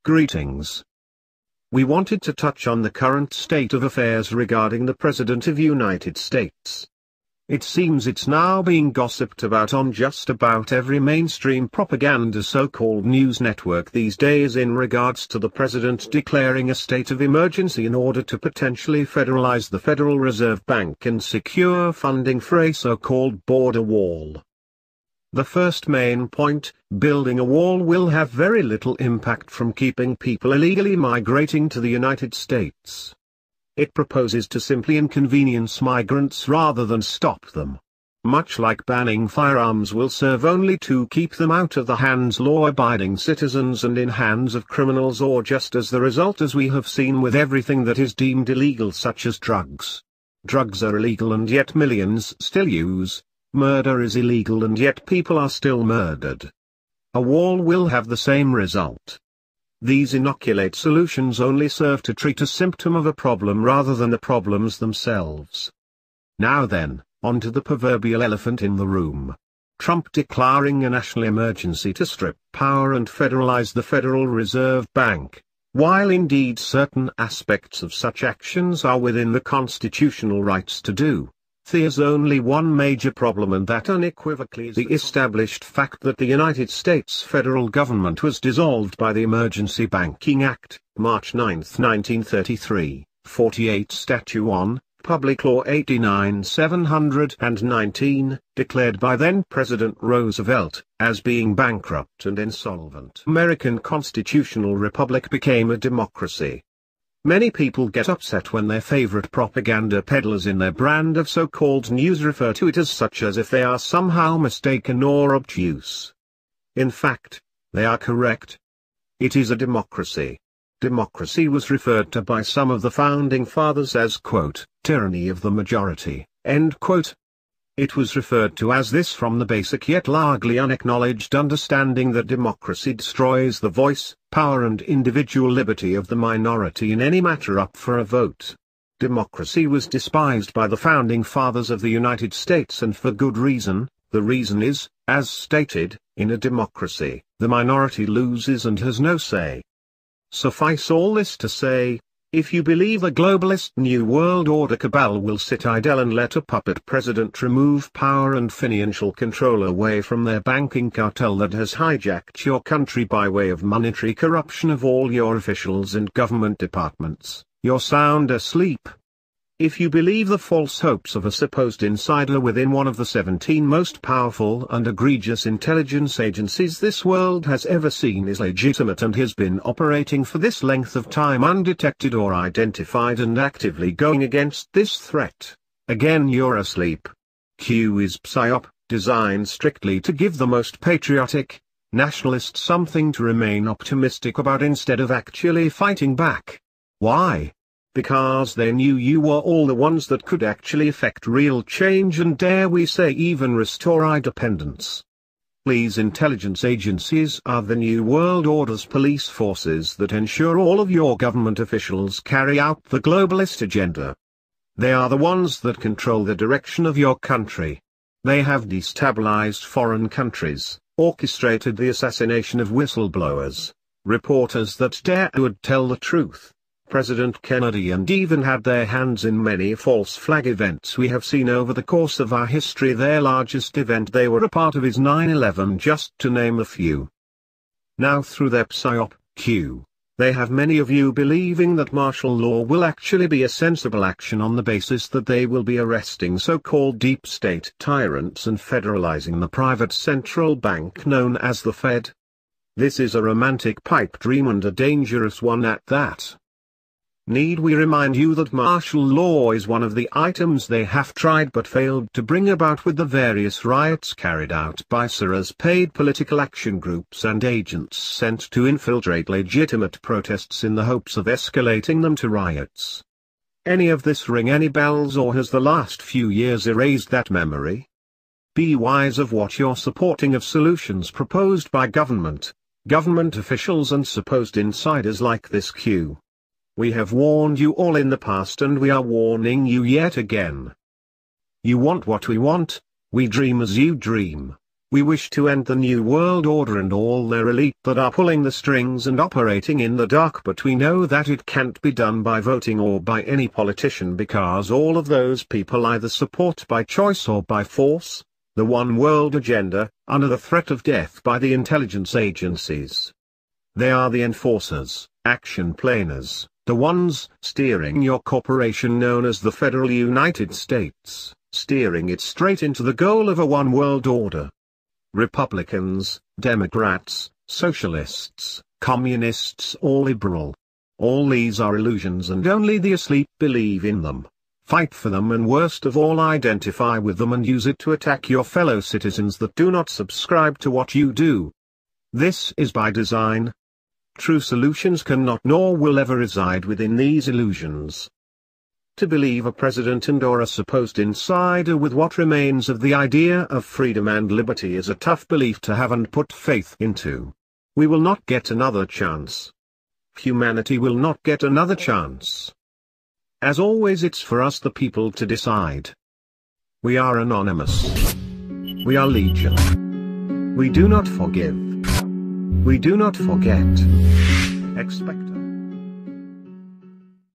Greetings. We wanted to touch on the current state of affairs regarding the President of United States. It seems it's now being gossiped about on just about every mainstream propaganda so-called news network these days in regards to the President declaring a state of emergency in order to potentially federalize the Federal Reserve Bank and secure funding for a so-called border wall. The first main point, building a wall will have very little impact from keeping people illegally migrating to the United States. It proposes to simply inconvenience migrants rather than stop them. Much like banning firearms will serve only to keep them out of the hands of law-abiding citizens and in hands of criminals, or just as the result as we have seen with everything that is deemed illegal, such as drugs. Drugs are illegal and yet millions still use. Murder is illegal and yet people are still murdered. A wall will have the same result. These inoculate solutions only serve to treat a symptom of a problem rather than the problems themselves. Now then, on to the proverbial elephant in the room. Trump declaring a national emergency to strip power and federalize the Federal Reserve Bank. While indeed certain aspects of such actions are within the constitutional rights to do, there's only one major problem, and that unequivocally is the established fact that the United States federal government was dissolved by the Emergency Banking Act, March 9, 1933, 48 Statute 1, Public Law 89-719, declared by then-President Roosevelt, as being bankrupt and insolvent. American constitutional republic became a democracy. Many people get upset when their favorite propaganda peddlers in their brand of so-called news refer to it as such, as if they are somehow mistaken or obtuse. In fact, they are correct. It is a democracy. Democracy was referred to by some of the founding fathers as, quote, tyranny of the majority, end quote. It was referred to as this from the basic yet largely unacknowledged understanding that democracy destroys the voice, power and individual liberty of the minority in any matter up for a vote. Democracy was despised by the founding fathers of the United States, and for good reason. The reason is, as stated, in a democracy, the minority loses and has no say. Suffice all this to say, if you believe a globalist New World Order cabal will sit idle and let a puppet president remove power and financial control away from their banking cartel that has hijacked your country by way of monetary corruption of all your officials and government departments, you're sound asleep. If you believe the false hopes of a supposed insider within one of the 17 most powerful and egregious intelligence agencies this world has ever seen is legitimate and has been operating for this length of time undetected or identified and actively going against this threat, again you're asleep. Q is PSYOP, designed strictly to give the most patriotic, nationalist something to remain optimistic about instead of actually fighting back. Why? Because they knew you were all the ones that could actually effect real change and, dare we say, even restore independence. These intelligence agencies are the New World Order's police forces that ensure all of your government officials carry out the globalist agenda. They are the ones that control the direction of your country. They have destabilized foreign countries, orchestrated the assassination of whistleblowers, reporters that would tell the truth, President Kennedy, and even had their hands in many false flag events we have seen over the course of our history. Their largest event they were a part of is 9/11, just to name a few. Now through their PSYOP, Q, they have many of you believing that martial law will actually be a sensible action on the basis that they will be arresting so-called deep state tyrants and federalizing the private central bank known as the Fed. This is a romantic pipe dream, and a dangerous one at that. Need we remind you that martial law is one of the items they have tried but failed to bring about with the various riots carried out by Syria's paid political action groups and agents sent to infiltrate legitimate protests in the hopes of escalating them to riots? Any of this ring any bells, or has the last few years erased that memory? Be wise of what you're supporting of solutions proposed by government officials and supposed insiders like this Q. We have warned you all in the past, and we are warning you yet again. You want what we want, we dream as you dream. We wish to end the New World Order and all their elite that are pulling the strings and operating in the dark, but we know that it can't be done by voting or by any politician, because all of those people either support by choice or by force the one world agenda, under the threat of death by the intelligence agencies. They are the enforcers, action planners, the ones steering your corporation known as the Federal United States, steering it straight into the goal of a one world order. Republicans, Democrats, socialists, communists or liberal. All these are illusions and only the asleep believe in them. Fight for them, and worst of all, identify with them and use it to attack your fellow citizens that do not subscribe to what you do. This is by design. True solutions cannot nor will ever reside within these illusions. To believe a president and or a supposed insider with what remains of the idea of freedom and liberty is a tough belief to have and put faith into. We will not get another chance. Humanity will not get another chance. As always, it's for us the people to decide. We are anonymous. We are legion. We do not forgive. We do not forget. Expecto.